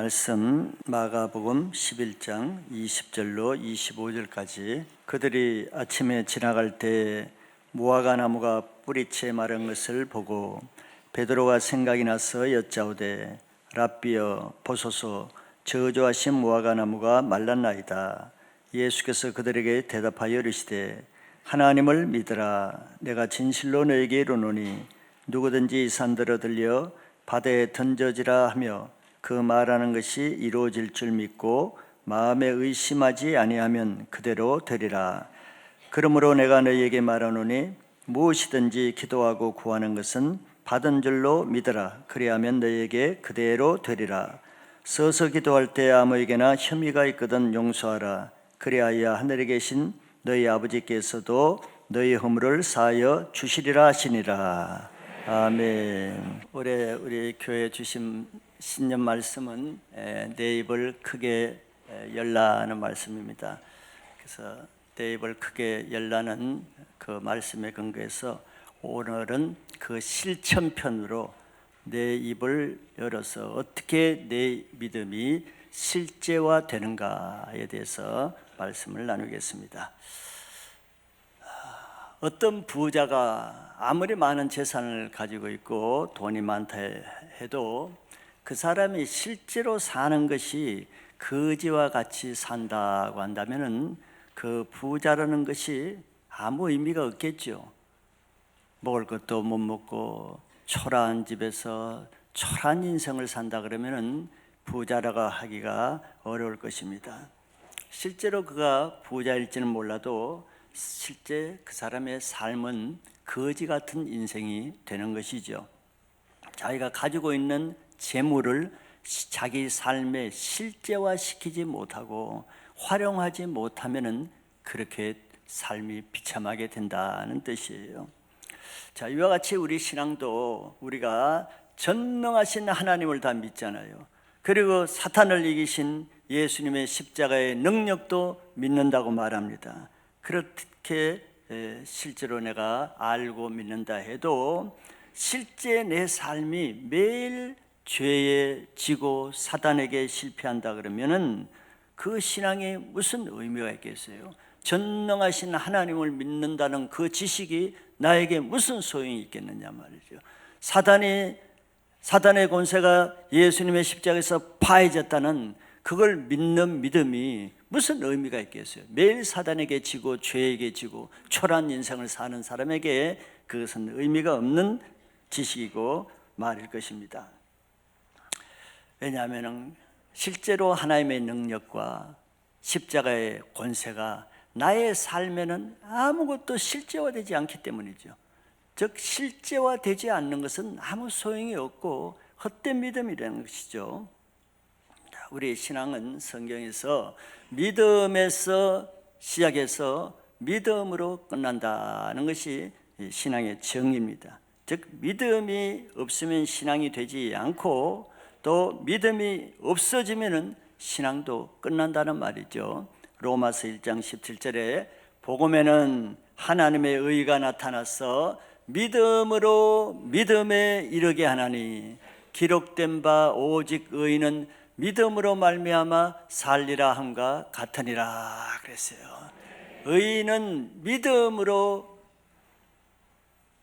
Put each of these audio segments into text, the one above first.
말씀 마가복음 11장 20절로 25절까지 그들이 아침에 지나갈 때 무화과 나무가 뿌리채 마른 것을 보고 베드로가 생각이 나서 여짜오되 랍비여 보소서 저주하신 무화과 나무가 말랐나이다. 예수께서 그들에게 대답하여 이르시되 하나님을 믿으라. 내가 진실로 너에게 이르노니 누구든지 이 산들어 들려 바다에 던져지라 하며 그 말하는 것이 이루어질 줄 믿고 마음에 의심하지 아니하면 그대로 되리라. 그러므로 내가 너희에게 말하노니 무엇이든지 기도하고 구하는 것은 받은 줄로 믿으라. 그리하면 너희에게 그대로 되리라. 서서 기도할 때 아무에게나 혐의가 있거든 용서하라. 그리하여 하늘에 계신 너희 아버지께서도 너희 허물을 사하여 주시리라 하시니라. 아멘. 올해 우리 교회 주신 신년 말씀은 내 입을 크게 열라는 말씀입니다. 그래서 내 입을 크게 열라는 그 말씀에 근거해서 오늘은 그 실천편으로 내 입을 열어서 어떻게 내 믿음이 실제화되는가에 대해서 말씀을 나누겠습니다. 어떤 부자가 아무리 많은 재산을 가지고 있고 돈이 많다 해도 그 사람이 실제로 사는 것이 거지와 같이 산다고 한다면은 그 부자라는 것이 아무 의미가 없겠죠. 먹을 것도 못 먹고 초라한 집에서 초라한 인생을 산다 그러면은 부자라고 하기가 어려울 것입니다. 실제로 그가 부자일지는 몰라도 실제 그 사람의 삶은 거지 같은 인생이 되는 것이죠. 자기가 가지고 있는 재물을 자기 삶에 실제화시키지 못하고 활용하지 못하면은 그렇게 삶이 비참하게 된다는 뜻이에요. 자, 이와 같이 우리 신앙도 우리가 전능하신 하나님을 다 믿잖아요. 그리고 사탄을 이기신 예수님의 십자가의 능력도 믿는다고 말합니다. 그렇게 실제로 내가 알고 믿는다 해도 실제 내 삶이 매일 죄에 지고 사단에게 실패한다 그러면은 그 신앙에 무슨 의미가 있겠어요? 전능하신 하나님을 믿는다는 그 지식이 나에게 무슨 소용이 있겠느냐 말이죠. 사단의 권세가 예수님의 십자가에서 파해졌다는 그걸 믿는 믿음이 무슨 의미가 있겠어요? 매일 사단에게 지고 죄에게 지고 초라한 인생을 사는 사람에게 그것은 의미가 없는 지식이고 말일 것입니다. 왜냐하면 실제로 하나님의 능력과 십자가의 권세가 나의 삶에는 아무것도 실제화되지 않기 때문이죠. 즉 실제화되지 않는 것은 아무 소용이 없고 헛된 믿음이라는 것이죠. 우리의 신앙은 성경에서 믿음에서 시작해서 믿음으로 끝난다는 것이 신앙의 정의입니다. 즉 믿음이 없으면 신앙이 되지 않고 또 믿음이 없어지면 신앙도 끝난다는 말이죠. 로마서 1장 17절에 복음에는 하나님의 의가 나타나서 믿음으로 믿음에 이르게 하나니 기록된 바 오직 의인은 믿음으로 말미암아 살리라 함과 같으니라 그랬어요. 의인은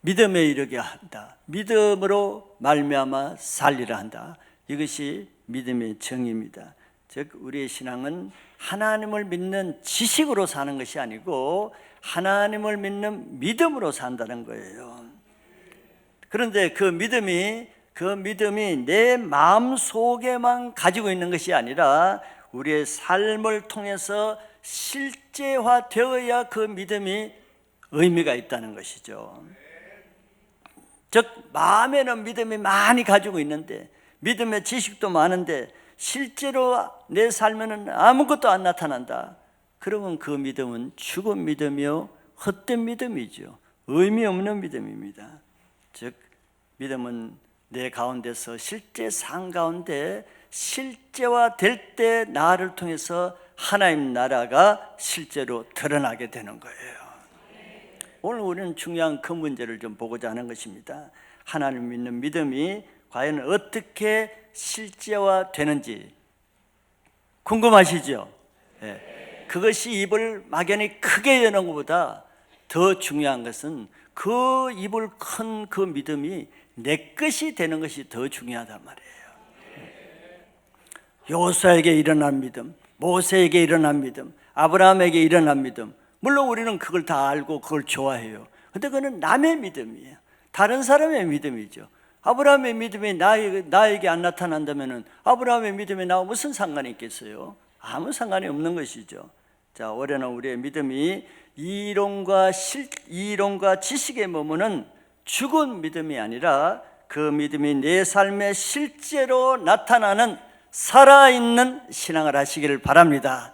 믿음에 이르게 한다. 믿음으로 말미암아 살리라 한다. 이것이 믿음의 정의입니다. 즉 우리의 신앙은 하나님을 믿는 지식으로 사는 것이 아니고 하나님을 믿는 믿음으로 산다는 거예요. 그런데 그 믿음이 내 마음 속에만 가지고 있는 것이 아니라 우리의 삶을 통해서 실제화되어야 그 믿음이 의미가 있다는 것이죠. 즉 마음에는 믿음이 많이 가지고 있는데 믿음의 지식도 많은데 실제로 내 삶에는 아무것도 안 나타난다. 그러면 그 믿음은 죽은 믿음이요 헛된 믿음이죠. 의미 없는 믿음입니다. 즉 믿음은 내 가운데서 실제 삶 가운데 실제화될 때 나를 통해서 하나님 나라가 실제로 드러나게 되는 거예요. 오늘 우리는 중요한 그 문제를 좀 보고자 하는 것입니다. 하나님 믿는 믿음이 과연 어떻게 실제화되는지 궁금하시죠? 예. 그것이 입을 막연히 크게 여는 것보다 더 중요한 것은 그 입을 큰 그 믿음이 내 것이 되는 것이 더 중요하단 말이에요. 여호수아에게 일어난 믿음, 모세에게 일어난 믿음, 아브라함에게 일어난 믿음, 물론 우리는 그걸 다 알고 그걸 좋아해요. 근데 그거는 남의 믿음이에요. 다른 사람의 믿음이죠. 아브라함의 믿음이 나에게 안 나타난다면 아브라함의 믿음이 나와 무슨 상관이 있겠어요? 아무 상관이 없는 것이죠. 자, 올해는 우리의 믿음이 이론과 지식에 머무는 죽은 믿음이 아니라 그 믿음이 내 삶에 실제로 나타나는 살아있는 신앙을 하시기를 바랍니다.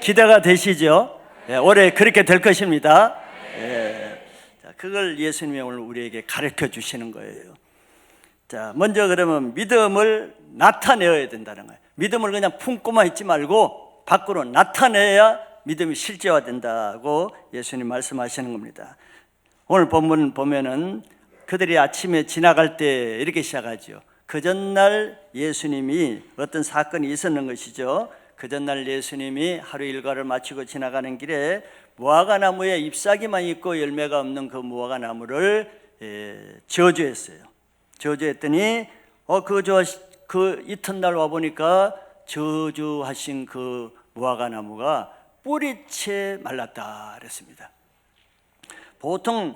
기대가 되시죠? 올해 그렇게 될 것입니다. 자, 그걸 예수님이 오늘 우리에게 가르쳐 주시는 거예요. 자, 먼저 그러면 믿음을 나타내야 된다는 거예요. 믿음을 그냥 품고만 있지 말고 밖으로 나타내야 믿음이 실제화된다고 예수님 말씀하시는 겁니다. 오늘 본문 보면은 그들이 아침에 지나갈 때 이렇게 시작하죠. 그 전날 예수님이 어떤 사건이 있었는 것이죠. 그 전날 예수님이 하루 일과를 마치고 지나가는 길에 무화과 나무에 잎사귀만 있고 열매가 없는 그 무화과 나무를 저주했어요. 저주했더니 그 이튿날 와 보니까 저주하신 그 무화과 나무가 뿌리채 말랐다 그랬습니다. 보통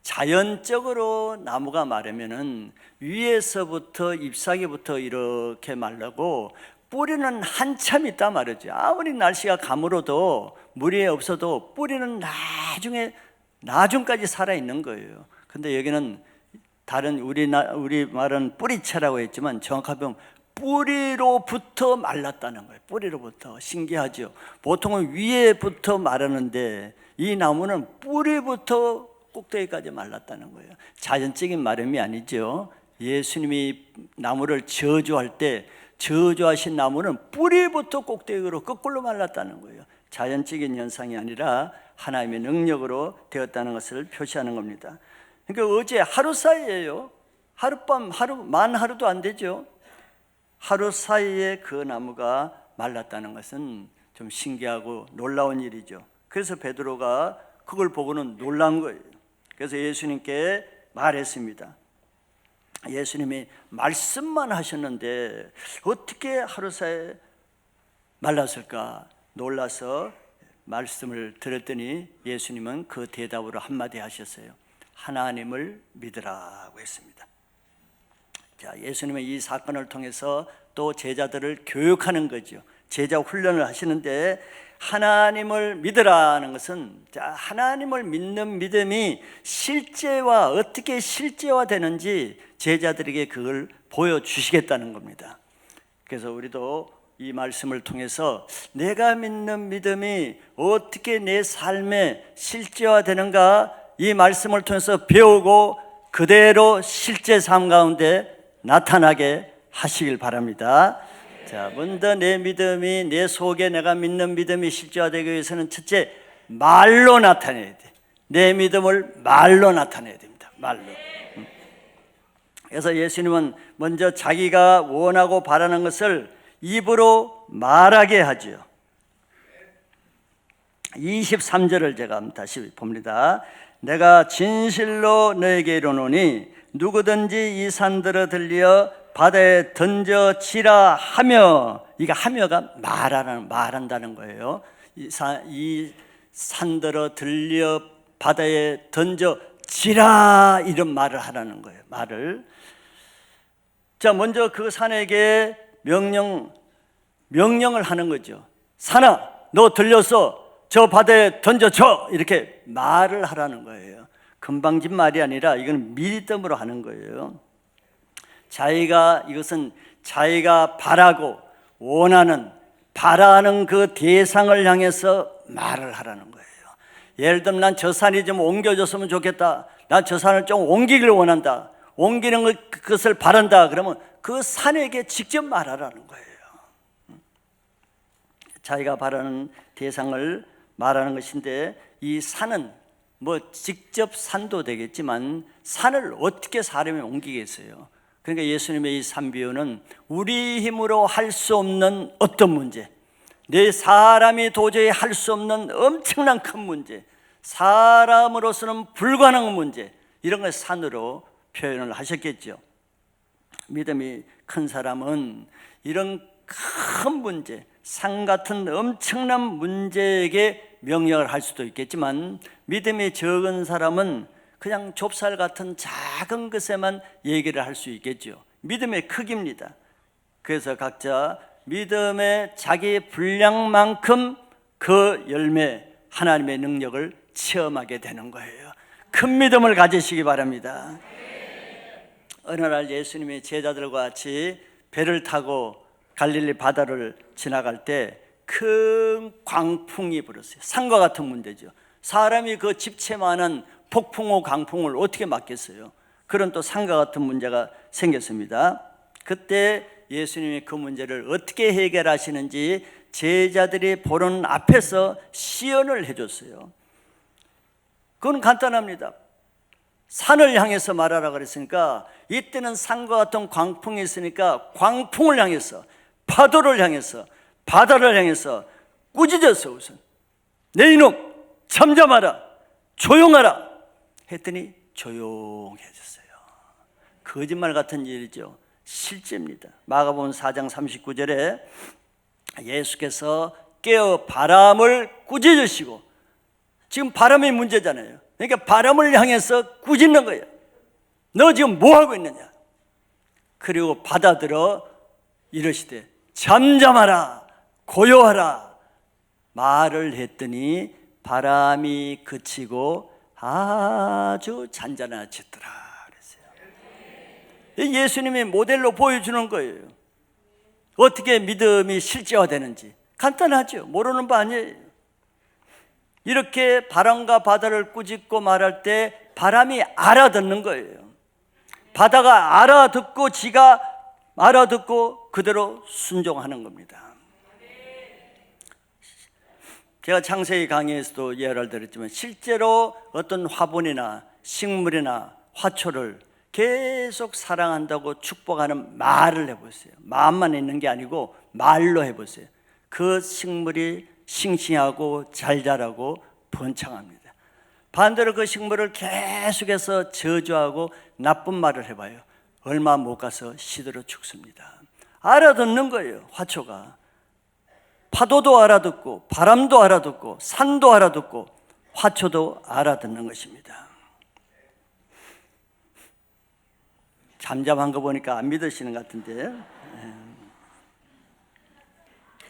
자연적으로 나무가 마르면은 위에서부터 잎사귀부터 이렇게 말라고 뿌리는 한참 있다 말이죠. 아무리 날씨가 가물어도 물이 없어도 뿌리는 나중까지 살아 있는 거예요. 근데 여기는 다른 우리 말은 뿌리채라고 했지만 정확하게 보면 뿌리로부터 말랐다는 거예요. 뿌리로부터. 신기하죠. 보통은 위에부터 마르는데 이 나무는 뿌리부터 꼭대기까지 말랐다는 거예요. 자연적인 마름이 아니죠. 예수님이 나무를 저주할 때 저주하신 나무는 뿌리부터 꼭대기로 거꾸로 말랐다는 거예요. 자연적인 현상이 아니라 하나님의 능력으로 되었다는 것을 표시하는 겁니다. 그러니까 어제 하루 사이에요. 하룻밤, 만 하루도 안 되죠. 하루 사이에 그 나무가 말랐다는 것은 좀 신기하고 놀라운 일이죠. 그래서 베드로가 그걸 보고는 놀란 거예요. 그래서 예수님께 말했습니다. 예수님이 말씀만 하셨는데 어떻게 하루 사이에 말랐을까 놀라서 말씀을 들었더니 예수님은 그 대답으로 한마디 하셨어요. 하나님을 믿으라고 했습니다. 자, 예수님은 이 사건을 통해서 또 제자들을 교육하는 거죠. 제자 훈련을 하시는데 하나님을 믿으라는 것은 하나님을 믿는 믿음이 실제와 어떻게 실제화되는지 제자들에게 그걸 보여주시겠다는 겁니다. 그래서 우리도 이 말씀을 통해서 내가 믿는 믿음이 어떻게 내 삶에 실제화되는가 이 말씀을 통해서 배우고 그대로 실제 삶 가운데 나타나게 하시길 바랍니다. 자, 먼저 내 믿음이 내 속에 내가 믿는 믿음이 실제화되기 위해서는 첫째 말로 나타내야 돼. 내 믿음을 말로 나타내야 됩니다. 말로. 그래서 예수님은 먼저 자기가 원하고 바라는 것을 입으로 말하게 하죠. 23절을 제가 다시 봅니다. 내가 진실로 너에게 이르노니 누구든지 이 산들어 들려 바다에 던져지라 하며, 이게 하며가 말한다는 거예요. 이 산들어 들려 바다에 던져지라 이런 말을 하라는 거예요. 말을. 자, 먼저 그 산에게 명령을 하는 거죠. 산아, 너 들려서 저 바다에 던져줘 이렇게 말을 하라는 거예요. 금방진 말이 아니라 이건 믿음으로 하는 거예요. 이것은 자기가 바라고 원하는 바라는 그 대상을 향해서 말을 하라는 거예요. 예를 들면 난 저 산이 좀 옮겨졌으면 좋겠다. 난 저 산을 좀 옮기기를 원한다. 옮기는 그것을 바란다. 그러면 그 산에게 직접 말하라는 거예요. 자기가 바라는 대상을 말하는 것인데 이 산은 직접 산도 되겠지만 산을 어떻게 사람이 옮기겠어요? 그러니까 예수님의 이 산비유는 우리 힘으로 할 수 없는 어떤 문제, 내 사람이 도저히 할 수 없는 엄청난 큰 문제, 사람으로서는 불가능한 문제, 이런 걸 산으로 표현을 하셨겠죠. 믿음이 큰 사람은 이런 큰 문제, 산 같은 엄청난 문제에게 명령을 할 수도 있겠지만, 믿음이 적은 사람은 그냥 좁쌀 같은 작은 것에만 얘기를 할 수 있겠죠. 믿음의 크기입니다. 그래서 각자 믿음의 자기 분량만큼 그 열매, 하나님의 능력을 체험하게 되는 거예요. 큰 믿음을 가지시기 바랍니다. 어느 날 예수님이 제자들과 같이 배를 타고 갈릴리 바다를 지나갈 때 큰 광풍이 불었어요. 산과 같은 문제죠. 사람이 그 집채만한 폭풍우 강풍을 어떻게 막겠어요? 그런 또 산과 같은 문제가 생겼습니다. 그때 예수님이 그 문제를 어떻게 해결하시는지 제자들이 보는 앞에서 시연을 해줬어요. 그건 간단합니다. 산을 향해서 말하라 그랬으니까, 이때는 산과 같은 광풍이 있으니까 광풍을 향해서, 파도를 향해서, 바다를 향해서 꾸짖었어. 우선 내 이놈 잠잠하라, 조용하라 했더니 조용해졌어요. 거짓말 같은 일이죠. 실제입니다. 마가복음 4장 39절에 예수께서 깨어 바람을 꾸짖으시고, 지금 바람이 문제잖아요. 그러니까 바람을 향해서 꾸짖는 거예요. 너 지금 뭐 하고 있느냐? 그리고 받아들어 이러시되 잠잠하라, 고요하라 말을 했더니 바람이 그치고 아주 잔잔해졌더라 그랬어요. 예수님이 모델로 보여주는 거예요. 어떻게 믿음이 실제화되는지. 간단하죠. 모르는 바 아니에요. 이렇게 바람과 바다를 꾸짖고 말할 때 바람이 알아듣는 거예요. 바다가 알아듣고 지가 알아듣고 그대로 순종하는 겁니다. 제가 창세기 강의에서도 예를 들었지만, 실제로 어떤 화분이나 식물이나 화초를 계속 사랑한다고 축복하는 말을 해보세요. 마음만 있는 게 아니고 말로 해보세요. 그 식물이 싱싱하고 잘 자라고 번창합니다. 반대로 그 식물을 계속해서 저주하고 나쁜 말을 해봐요. 얼마 못 가서 시들어 죽습니다. 알아듣는 거예요. 화초가 파도도 알아듣고 바람도 알아듣고 산도 알아듣고 화초도 알아듣는 것입니다. 잠잠한 거 보니까 안 믿으시는 것 같은데,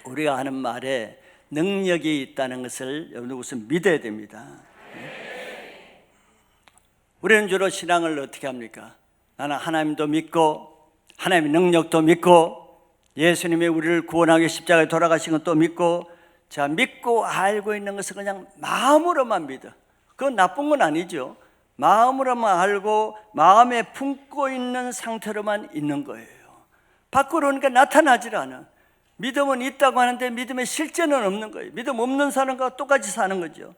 우리가 하는 말에 능력이 있다는 것을 여러분 우선 믿어야 됩니다. 우리는 주로 신앙을 어떻게 합니까? 나는 하나님도 믿고 하나님의 능력도 믿고 예수님이 우리를 구원하기 위해 십자가에 돌아가신 것도 믿고, 자, 믿고 알고 있는 것을 그냥 마음으로만 믿어. 그건 나쁜 건 아니죠. 마음으로만 알고 마음에 품고 있는 상태로만 있는 거예요. 밖으로 오니까 나타나질 않아. 믿음은 있다고 하는데 믿음의 실제는 없는 거예요. 믿음 없는 사람과 똑같이 사는 거죠.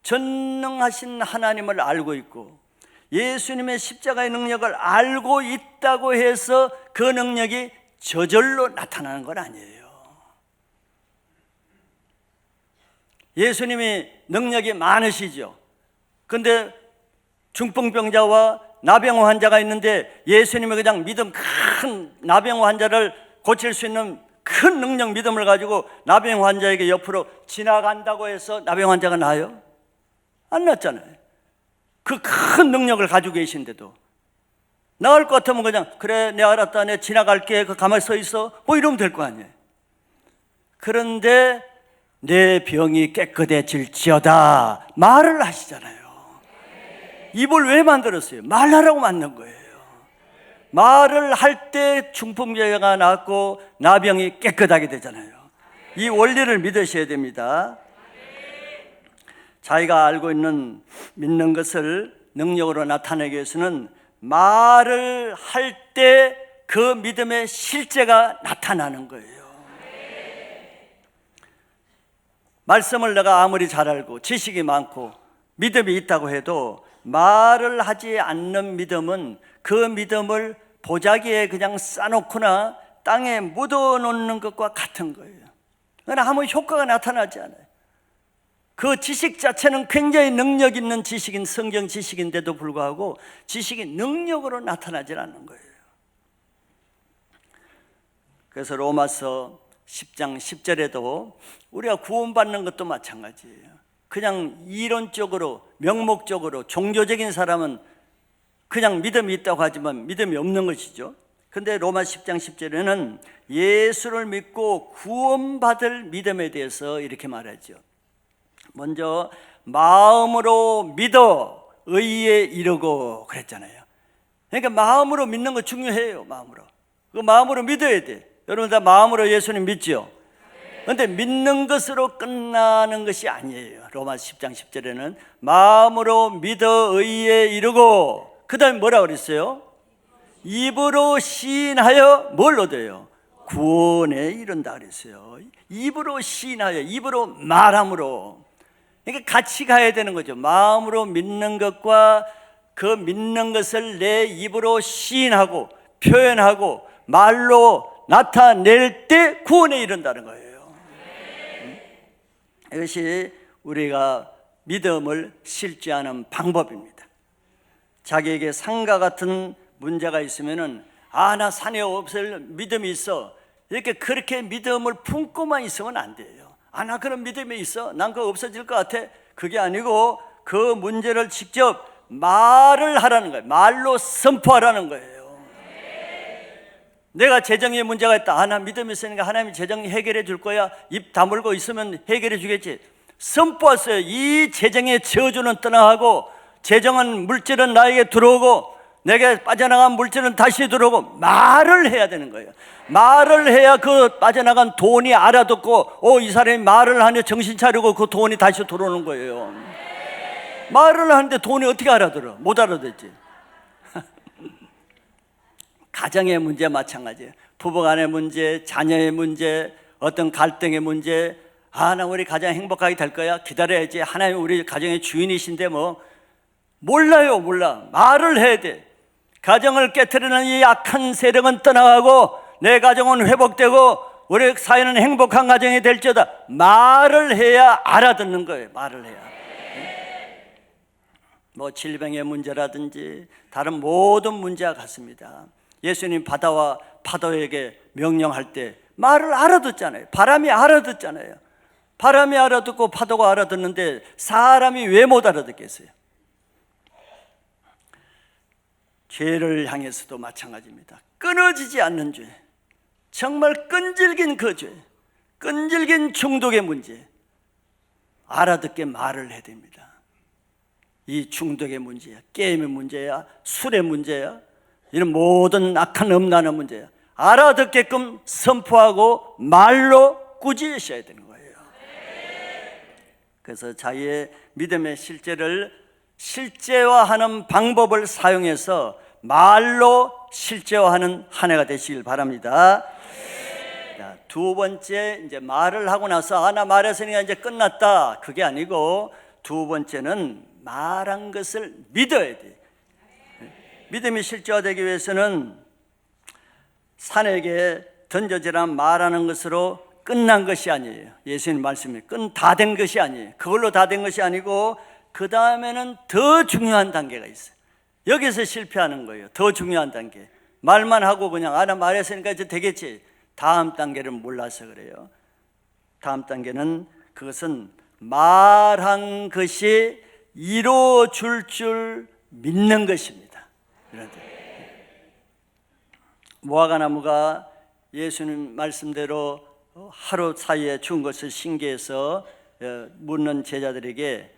전능하신 하나님을 알고 있고 예수님의 십자가의 능력을 알고 있다고 해서 그 능력이 저절로 나타나는 건 아니에요. 예수님이 능력이 많으시죠. 그런데 중풍병자와 나병 환자가 있는데 예수님이 그냥 믿음 큰 나병 환자를 고칠 수 있는 큰 능력 믿음을 가지고 나병 환자에게 옆으로 지나간다고 해서 나병 환자가 나아요? 안 낫잖아요. 그 큰 능력을 가지고 계신데도 나을 것 같으면 그냥 그래 내 알았다 내 지나갈게 그 가만히 서 있어 뭐 이러면 될 거 아니에요. 그런데 내 병이 깨끗해질지어다 말을 하시잖아요. 입을 왜 만들었어요? 말하라고 만든 거예요. 말을 할 때 중풍병자가 낫고 나병이 깨끗하게 되잖아요. 이 원리를 믿으셔야 됩니다. 자기가 알고 있는 믿는 것을 능력으로 나타내기 위해서는 말을 할 때 그 믿음의 실제가 나타나는 거예요. 말씀을 내가 아무리 잘 알고 지식이 많고 믿음이 있다고 해도 말을 하지 않는 믿음은 그 믿음을 보자기에 그냥 싸놓거나 땅에 묻어놓는 것과 같은 거예요. 그러나 아무 효과가 나타나지 않아요. 그 지식 자체는 굉장히 능력 있는 지식인 성경 지식인데도 불구하고 지식이 능력으로 나타나질 않는 거예요. 그래서 로마서 10장 10절에도 우리가 구원받는 것도 마찬가지예요. 그냥 이론적으로 명목적으로 종교적인 사람은 그냥 믿음이 있다고 하지만 믿음이 없는 것이죠. 그런데 로마 10장 10절에는 예수를 믿고 구원받을 믿음에 대해서 이렇게 말하죠. 먼저 마음으로 믿어 의에 이르고 그랬잖아요. 그러니까 마음으로 믿는 거 중요해요. 마음으로 믿어야 돼. 여러분 다 마음으로 예수님 믿죠? 그런데 믿는 것으로 끝나는 것이 아니에요. 로마 10장 10절에는 마음으로 믿어 의에 이르고 그 다음에 뭐라 그랬어요? 입으로 시인하여 뭘 얻어요? 구원에 이른다 그랬어요. 입으로 시인하여, 입으로 말함으로. 그러니까 같이 가야 되는 거죠. 마음으로 믿는 것과 그 믿는 것을 내 입으로 시인하고 표현하고 말로 나타낼 때 구원에 이른다는 거예요. 이것이 우리가 믿음을 실제하는 방법입니다. 자기에게 산과 같은 문제가 있으면은 나 산에 없을 믿음이 있어, 이렇게 그렇게 믿음을 품고만 있으면 안 돼요. 나 그런 믿음이 있어, 난 그거 없어질 것 같아. 그게 아니고 그 문제를 직접 말을 하라는 거예요. 말로 선포하라는 거예요. 내가 재정에 문제가 있다. 나 믿음이 있으니까 하나님이 재정 해결해 줄 거야. 입 다물고 있으면 해결해 주겠지. 선포하세요. 이 재정의 저주는 떠나가고 재정은 물질은 나에게 들어오고 내게 빠져나간 물질은 다시 들어오고 말을 해야 되는 거예요. 말을 해야 그 빠져나간 돈이 알아듣고 이 사람이 말을 하니 정신 차리고 그 돈이 다시 들어오는 거예요. 말을 하는데 돈이 어떻게 알아들어? 못 알아듣지. 가정의 문제 마찬가지예요. 부부간의 문제, 자녀의 문제, 어떤 갈등의 문제. 나 우리 가정 행복하게 될 거야. 기다려야지. 하나님 우리 가정의 주인이신데 몰라요. 말을 해야 돼. 가정을 깨트리는 이 악한 세력은 떠나가고 내 가정은 회복되고 우리 사회는 행복한 가정이 될지어다. 말을 해야 알아듣는 거예요. 말을 해야. 질병의 문제라든지 다른 모든 문제와 같습니다. 예수님 바다와 파도에게 명령할 때 말을 알아듣잖아요. 바람이 알아듣잖아요. 바람이 알아듣고 파도가 알아듣는데 사람이 왜 못 알아듣겠어요? 죄를 향해서도 마찬가지입니다. 끊어지지 않는 죄, 정말 끈질긴 그 죄, 끈질긴 중독의 문제, 알아듣게 말을 해야 됩니다. 이 중독의 문제야, 게임의 문제야, 술의 문제야, 이런 모든 악한 음란한 문제야. 알아듣게끔 선포하고 말로 꾸짖으셔야 되는 거예요. 그래서 자기의 믿음의 실제를 실제화하는 방법을 사용해서 말로 실제화하는 한 해가 되시길 바랍니다. 자, 두 번째, 이제 말을 하고 나서 나 말했으니까 이제 끝났다, 그게 아니고 두 번째는 말한 것을 믿어야 돼. 믿음이 실제화되기 위해서는 산에게 던져지란 말하는 것으로 끝난 것이 아니에요. 예수님 말씀이 다 된 것이 아니에요. 그걸로 다 된 것이 아니고 그 다음에는 더 중요한 단계가 있어요. 여기서 실패하는 거예요. 더 중요한 단계. 말만 하고 그냥 나 말했으니까 이제 되겠지. 다음 단계를 몰라서 그래요. 다음 단계는 그것은 말한 것이 이루어질 줄 믿는 것입니다. 무화과나무가 예수님 말씀대로 하루 사이에 죽은 것을 신기해서 묻는 제자들에게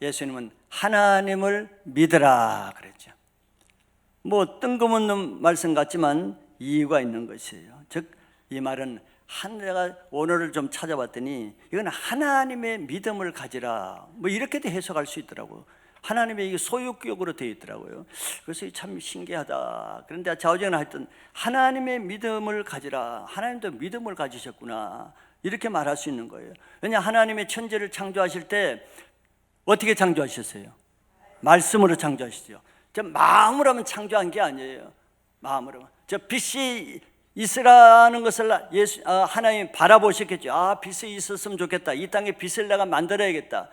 예수님은 하나님을 믿으라 그랬죠. 뜬금없는 말씀 같지만 이유가 있는 것이에요. 즉 이 말은 내가 원어를 좀 찾아봤더니 이건 하나님의 믿음을 가지라 이렇게도 해석할 수 있더라고요. 하나님의 이게 소유격으로 되어 있더라고요. 그래서 참 신기하다. 그런데 좌우지간 하여튼 하나님의 믿음을 가지라. 하나님도 믿음을 가지셨구나. 이렇게 말할 수 있는 거예요. 왜냐 하나님의 천지를 창조하실 때 어떻게 창조하셨어요? 말씀으로 창조하시죠. 마음으로 하면 창조한 게 아니에요. 마음으로. 저 빛이 있으라는 것을 하나님이 바라보셨겠죠. 빛이 있었으면 좋겠다. 이 땅에 빛을 내가 만들어야겠다.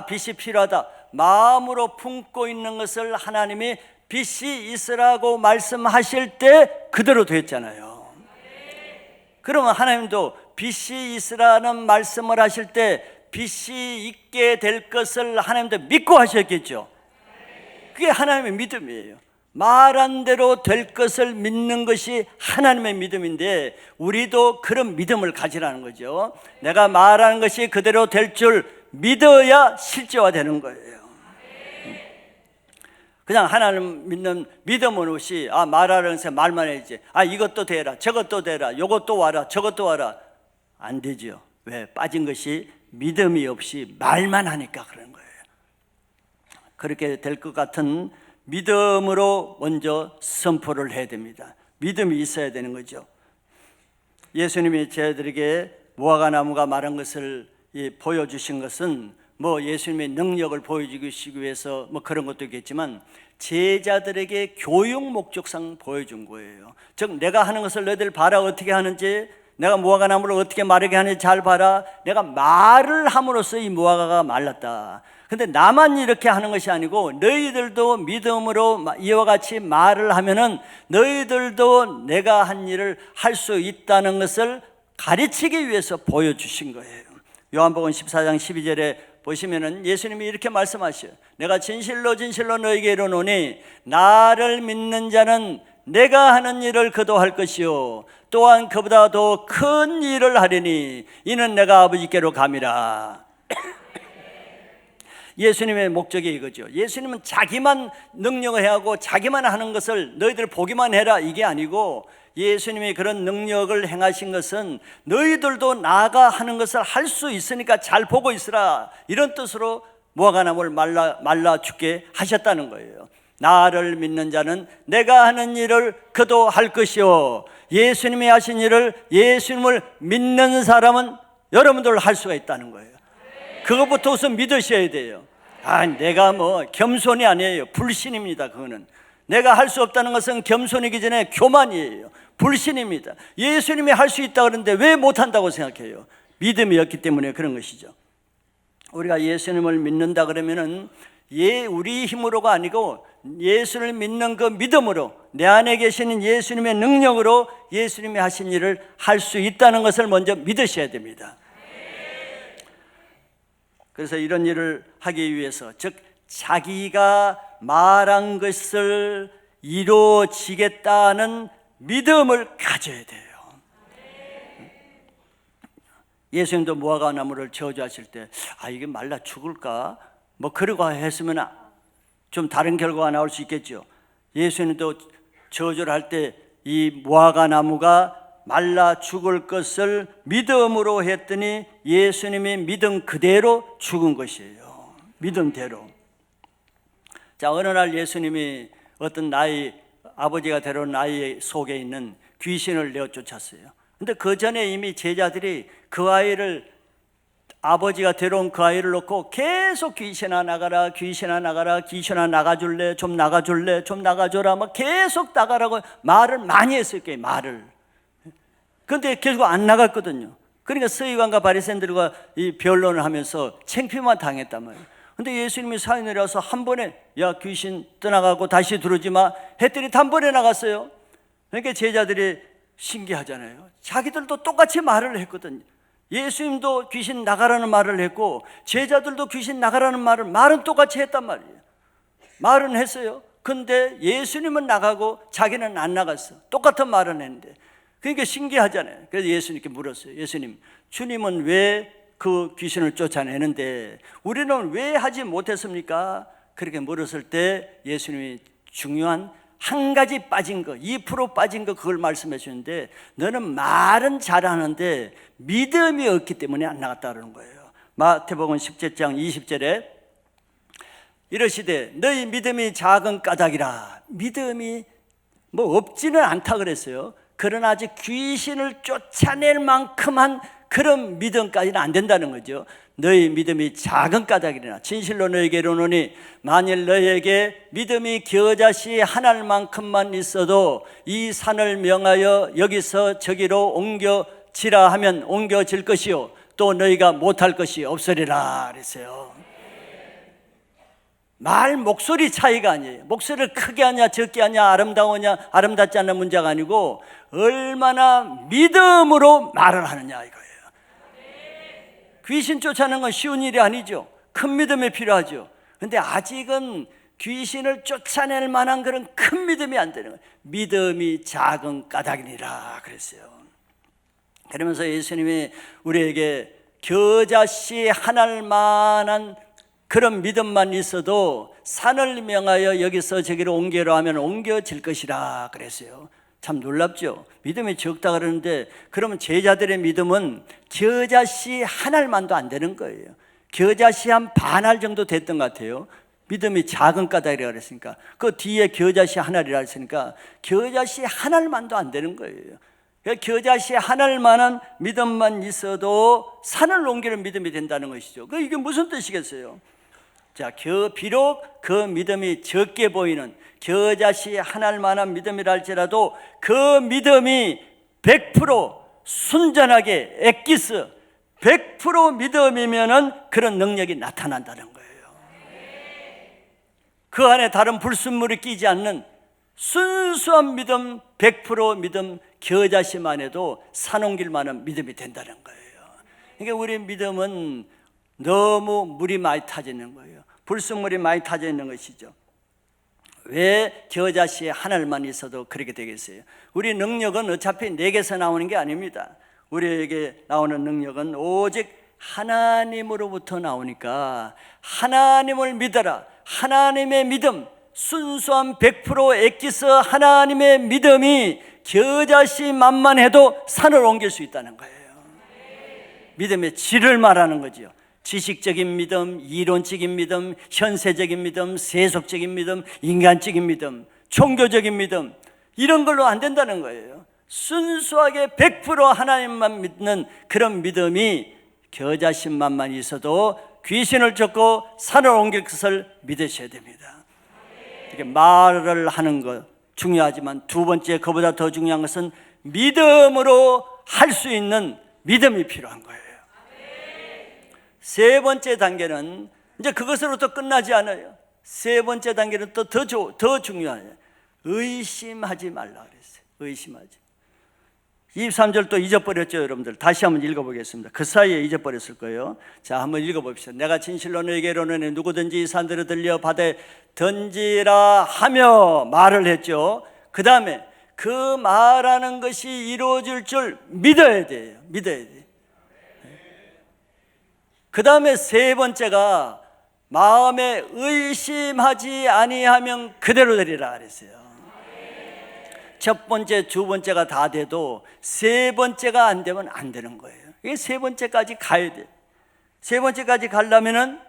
빛이 필요하다. 마음으로 품고 있는 것을 하나님이 빛이 있으라고 말씀하실 때 그대로 됐잖아요. 그러면 하나님도 빛이 있으라는 말씀을 하실 때 빛이 있게 될 것을 하나님도 믿고 하셨겠죠. 그게 하나님의 믿음이에요. 말한 대로 될 것을 믿는 것이 하나님의 믿음인데 우리도 그런 믿음을 가지라는 거죠. 내가 말하는 것이 그대로 될 줄 믿어야 실제화되는 거예요. 그냥 하나님 믿는 믿음은 없이 말하는 새 말만 해야지. 이것도 되라, 저것도 되라, 요것도 와라, 저것도 와라. 안 되죠. 왜? 빠진 것이 믿음이 없이 말만 하니까 그런 거예요. 그렇게 될 것 같은 믿음으로 먼저 선포를 해야 됩니다. 믿음이 있어야 되는 거죠. 예수님이 저희들에게 무화과나무가 마른 것을 보여주신 것은 예수님의 능력을 보여주시기 위해서 그런 것도 있겠지만 제자들에게 교육 목적상 보여준 거예요. 즉 내가 하는 것을 너희들 봐라. 어떻게 하는지, 내가 무화과나무를 어떻게 마르게 하는지 잘 봐라. 내가 말을 함으로써 이 무화과가 말랐다. 근데 나만 이렇게 하는 것이 아니고 너희들도 믿음으로 이와 같이 말을 하면은 너희들도 내가 한 일을 할 수 있다는 것을 가르치기 위해서 보여주신 거예요. 요한복음 14장 12절에 보시면은 예수님이 이렇게 말씀하셔요. 내가 진실로 진실로 너희에게 이르노니 나를 믿는 자는 내가 하는 일을 그도 할 것이요 또한 그보다 더 큰 일을 하리니 이는 내가 아버지께로 감이라. 예수님의 목적이 이거죠. 예수님은 자기만 능력을 행하고 자기만 하는 것을 너희들 보기만 해라 이게 아니고 예수님이 그런 능력을 행하신 것은 너희들도 나가 하는 것을 할 수 있으니까 잘 보고 있으라 이런 뜻으로 무화과나무를 말라 죽게 하셨다는 거예요. 나를 믿는 자는 내가 하는 일을 그도 할 것이요 예수님이 하신 일을 예수님을 믿는 사람은 여러분들 할 수가 있다는 거예요. 그것부터 우선 믿으셔야 돼요. 내가 겸손이 아니에요. 불신입니다. 그거는 내가 할 수 없다는 것은 겸손이기 전에 교만이에요. 불신입니다. 예수님이 할 수 있다 그러는데 왜 못한다고 생각해요? 믿음이 없기 때문에 그런 것이죠. 우리가 예수님을 믿는다 그러면은 우리 힘으로가 아니고 예수를 믿는 그 믿음으로 내 안에 계시는 예수님의 능력으로 예수님이 하신 일을 할 수 있다는 것을 먼저 믿으셔야 됩니다. 그래서 이런 일을 하기 위해서 즉 자기가 말한 것을 이루어지겠다는 믿음을 가져야 돼요. 예수님도 무화과나무를 저주하실 때 이게 말라 죽을까? 그러고 했으면 좀 다른 결과가 나올 수 있겠죠. 예수님도 저주를 할 때 이 무화과나무가 말라 죽을 것을 믿음으로 했더니 예수님이 믿음 그대로 죽은 것이에요. 믿음대로. 자, 어느 날 예수님이 어떤 아버지가 데려온 나이 속에 있는 귀신을 내어 쫓았어요. 근데 그 전에 이미 제자들이 그 아이를 아버지가 데려온 그 아이를 놓고 계속 귀신아 나가라, 귀신아 나가라, 귀신아 나가줄래, 좀 나가줄래, 좀 나가줘라 계속 나가라고 말을 많이 했을 거예요. 말을. 그런데 결국 안 나갔거든요. 그러니까 서기관과 바리새인들과 이 변론을 하면서 창피만 당했단 말이에요. 근데 예수님이 산에 내려와서 한 번에 귀신 떠나가고 다시 들어오지 마 했더니 단번에 나갔어요. 그러니까 제자들이 신기하잖아요. 자기들도 똑같이 말을 했거든요. 예수님도 귀신 나가라는 말을 했고 제자들도 귀신 나가라는 말은 똑같이 했단 말이에요. 말은 했어요. 근데 예수님은 나가고 자기는 안 나갔어. 똑같은 말은 했는데. 그러니까 신기하잖아요. 그래서 예수님께 물었어요. 예수님, 주님은 왜 그 귀신을 쫓아내는데 우리는 왜 하지 못했습니까? 그렇게 물었을 때 예수님이 중요한 한 가지 빠진 거, 2% 빠진 거 그걸 말씀해 주는데 너는 말은 잘하는데 믿음이 없기 때문에 안 나갔다 그러는 거예요. 마태복음 17장 20절에 이러시되 너희 믿음이 작은 까닭이라. 믿음이 없지는 않다 그랬어요. 그러나 아직 귀신을 쫓아낼 만큼한 그런 믿음까지는 안 된다는 거죠. 너희 믿음이 작은 까닭이나 진실로 너에게 이르노니 만일 너희에게 믿음이 겨자씨 한 알만큼만 있어도 이 산을 명하여 여기서 저기로 옮겨지라 하면 옮겨질 것이요 또 너희가 못할 것이 없으리라 그랬어요. 말 목소리 차이가 아니에요. 목소리를 크게 하냐 적게 하냐 아름다우냐 아름답지 않는 문제가 아니고 얼마나 믿음으로 말을 하느냐 이거예요. 귀신 쫓아내는 건 쉬운 일이 아니죠. 큰 믿음이 필요하죠. 그런데 아직은 귀신을 쫓아낼 만한 그런 큰 믿음이 안 되는 거예요. 믿음이 작은 까닭이니라 그랬어요. 그러면서 예수님이 우리에게 겨자씨 한 알만한 그런 믿음만 있어도 산을 명하여 여기서 저기로 옮겨라 하면 옮겨질 것이라 그랬어요. 참 놀랍죠. 믿음이 적다 그러는데 그러면 제자들의 믿음은 겨자씨 한 알만도 안 되는 거예요. 겨자씨 한 반 알 정도 됐던 것 같아요. 믿음이 작은 까닭이라 그랬으니까 그 뒤에 겨자씨 한 알이라 했으니까 겨자씨 한 알만도 안 되는 거예요. 겨자씨 한 알만한 믿음만 있어도 산을 옮기는 믿음이 된다는 것이죠. 이게 무슨 뜻이겠어요? 자, 비록 그 믿음이 적게 보이는 겨자씨 한 알만한 믿음이라 할지라도 그 믿음이 100% 순전하게 엑기스 100% 믿음이면은 그런 능력이 나타난다는 거예요. 그 안에 다른 불순물이 끼지 않는 순수한 믿음, 100% 믿음, 겨자씨만 해도 산 옮길 만한 믿음이 된다는 거예요. 그러니까 우리 믿음은 너무 물이 많이 타져 있는 거예요. 불순물이 많이 타져 있는 것이죠. 왜 겨자씨에 한 알만 있어도 그렇게 되겠어요? 우리 능력은 어차피 내게서 나오는 게 아닙니다. 우리에게 나오는 능력은 오직 하나님으로부터 나오니까 하나님을 믿어라. 하나님의 믿음, 순수한 100% 엑기스 하나님의 믿음이 겨자씨만만 해도 산을 옮길 수 있다는 거예요. 믿음의 질을 말하는 거죠. 지식적인 믿음, 이론적인 믿음, 현세적인 믿음, 세속적인 믿음, 인간적인 믿음, 종교적인 믿음 이런 걸로 안 된다는 거예요. 순수하게 100% 하나님만 믿는 그런 믿음이 겨자씨만만 있어도 귀신을 쫓고 산을 옮길 것을 믿으셔야 됩니다. 이렇게 말을 하는 것 중요하지만 두 번째 그보다 더 중요한 것은 믿음으로 할 수 있는 믿음이 필요한 거예요. 세 번째 단계는 이제 그것으로부터 끝나지 않아요. 세 번째 단계는 또 더 중요해요. 의심하지 말라 그랬어요. 의심하지. 23절 또 잊어버렸죠, 여러분들. 다시 한번 읽어보겠습니다. 그 사이에 잊어버렸을 거예요. 자, 한번 읽어봅시다. 내가 진실로 너에게 이르노니 누구든지 이 산들을 들려 바다에 던지라 하며 말을 했죠. 그 다음에 그 말하는 것이 이루어질 줄 믿어야 돼요. 믿어야 돼요. 그 다음에 세 번째가 마음에 의심하지 아니하면 그대로 되리라 그랬어요. 첫 번째, 두 번째가 다 돼도 세 번째가 안 되면 안 되는 거예요. 이게 세 번째까지 가야 돼. 세 번째까지 가려면은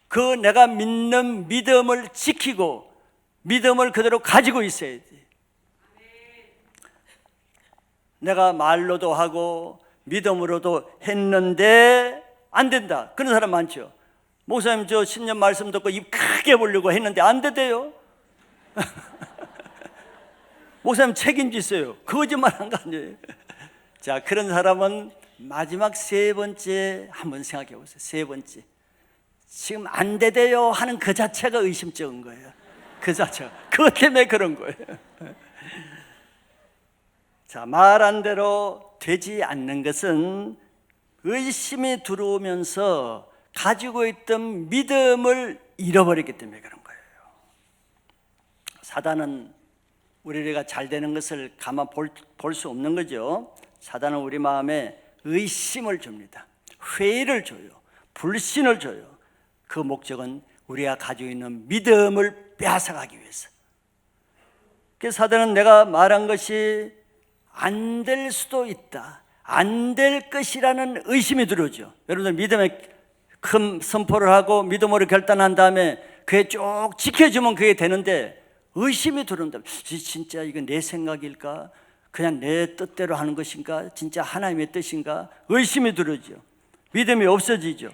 그 내가 믿는 믿음을 지키고 믿음을 그대로 가지고 있어야 돼. 내가 말로도 하고 믿음으로도 했는데 안 된다. 그런 사람 많죠. 목사님 저 신년 말씀 듣고 입 크게 벌리고 했는데 안 되대요. 목사님 책임지 있어요. 거짓말한 거 아니에요. 자, 그런 사람은 마지막 세 번째 한번 생각해 보세요. 세 번째 지금 안 되대요 하는 그 자체가 의심적인 거예요. 그 자체가 그것 때문에 그런 거예요. 자, 말한 대로 되지 않는 것은 의심이 들어오면서 가지고 있던 믿음을 잃어버렸기 때문에 그런 거예요. 사단은 우리가 잘 되는 것을 가만 볼 수 없는 거죠. 사단은 우리 마음에 의심을 줍니다. 회의를 줘요. 불신을 줘요. 그 목적은 우리가 가지고 있는 믿음을 빼앗아가기 위해서. 그래서 사단은 내가 말한 것이 안 될 수도 있다, 안 될 것이라는 의심이 들어오죠. 여러분들 믿음의 큰 선포를 하고 믿음으로 결단한 다음에 그게 쭉 지켜주면 그게 되는데 의심이 들어온다. 진짜 이거 내 생각일까? 그냥 내 뜻대로 하는 것인가, 진짜 하나님의 뜻인가 의심이 들어죠. 믿음이 없어지죠.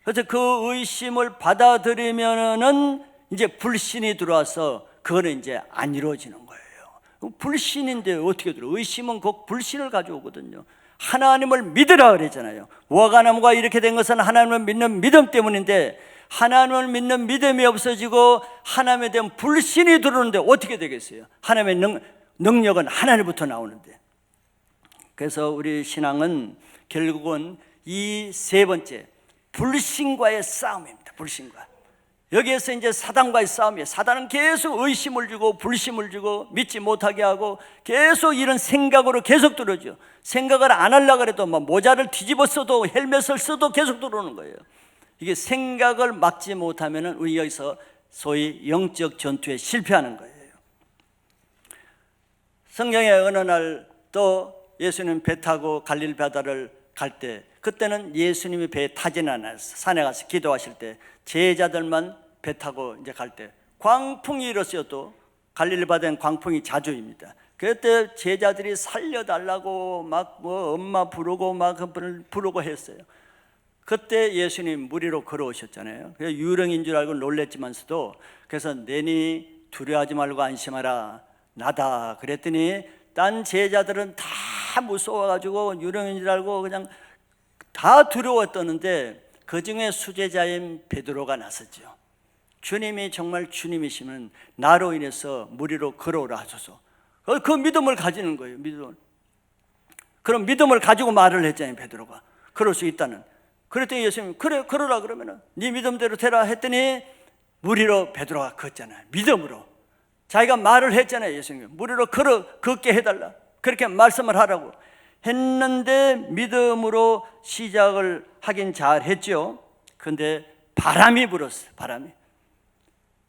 그래서 그 의심을 받아들이면은 이제 불신이 들어와서 그거는 이제 안 이루어지는 거예요. 불신인데 어떻게 들어? 의심은 곧 불신을 가져오거든요. 하나님을 믿으라 그랬잖아요. 무화과나무가 이렇게 된 것은 하나님을 믿는 믿음 때문인데, 하나님을 믿는 믿음이 없어지고 하나님에 대한 불신이 들어오는데 어떻게 되겠어요? 하나님의 능력은 하나님부터 나오는데. 그래서 우리 신앙은 결국은 이 세 번째 불신과의 싸움입니다. 불신과. 여기에서 이제 사단과의 싸움이에요. 사단은 계속 의심을 주고 불신을 주고 믿지 못하게 하고 계속 이런 생각으로 계속 들어오죠. 생각을 안 하려고 해도 뭐 모자를 뒤집어 써도 헬멧을 써도 계속 들어오는 거예요. 이게 생각을 막지 못하면 우리 여기서 소위 영적 전투에 실패하는 거예요. 성경에 어느 날 또 예수님 배 타고 갈릴 바다를 갈 때, 그때는 예수님이 배에 타지는 않았어요. 산에 가서 기도하실 때 제자들만 배 타고 이제 갈 때 광풍이 일었어요. 또 갈릴리 바다는 광풍이 자주입니다. 그때 제자들이 살려달라고 막 뭐 엄마 부르고 막 부르고 했어요. 그때 예수님 물 위로 걸어오셨잖아요. 그래서 유령인 줄 알고 놀랬지만서도, 그래서 내니 두려워하지 말고 안심하라, 나다 그랬더니 딴 제자들은 다 무서워가지고 유령인 줄 알고 그냥 다 두려웠었는데, 그 중에 수제자인 베드로가 나섰죠. 주님이 정말 주님이시면 나로 인해서 물 위로 걸어오라 하소서. 그 믿음을 가지는 거예요. 믿음을. 그럼 믿음을 가지고 말을 했잖아요. 베드로가 그럴 수 있다는. 그랬더니 예수님이 그래 걸어라 그러면은 네 믿음대로 되라 했더니 물 위로 베드로가 걷잖아요. 믿음으로. 자기가 말을 했잖아요. 예수님 물 위로 걷게 해달라, 그렇게 말씀을 하라고 했는데 믿음으로 시작을 하긴 잘했죠. 그런데 바람이 불었어요.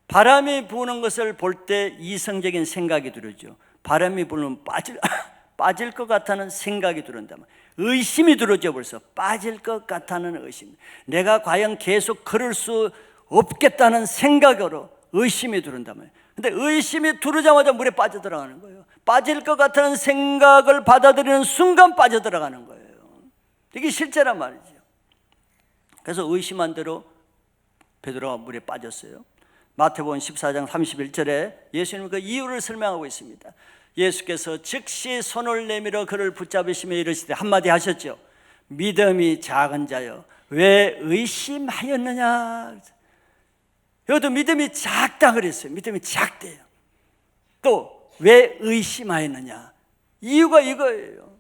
바람이 부는 것을 볼 때 이성적인 생각이 들어죠. 바람이 불면 빠질 것 같다는 생각이 들어온다. 의심이 들어죠. 벌써 빠질 것 같다는 의심. 내가 과연 계속 걸을 수 없겠다는 생각으로 의심이 들어온다면, 근데 의심이 들어오자마자 물에 빠져들어가는 거예요. 빠질 것 같다는 생각을 받아들이는 순간 빠져들어가는 거예요. 이게 실제란 말이죠. 그래서 의심한 대로 베드로가 물에 빠졌어요. 마태복음 14장 31절에 예수님은 그 이유를 설명하고 있습니다. 예수께서 즉시 손을 내밀어 그를 붙잡으시며 이르시되 한마디 하셨죠. 믿음이 작은 자여 왜 의심하였느냐. 여기도 믿음이 작다 그랬어요. 믿음이 작대요. 또 왜 의심하였느냐, 이유가 이거예요.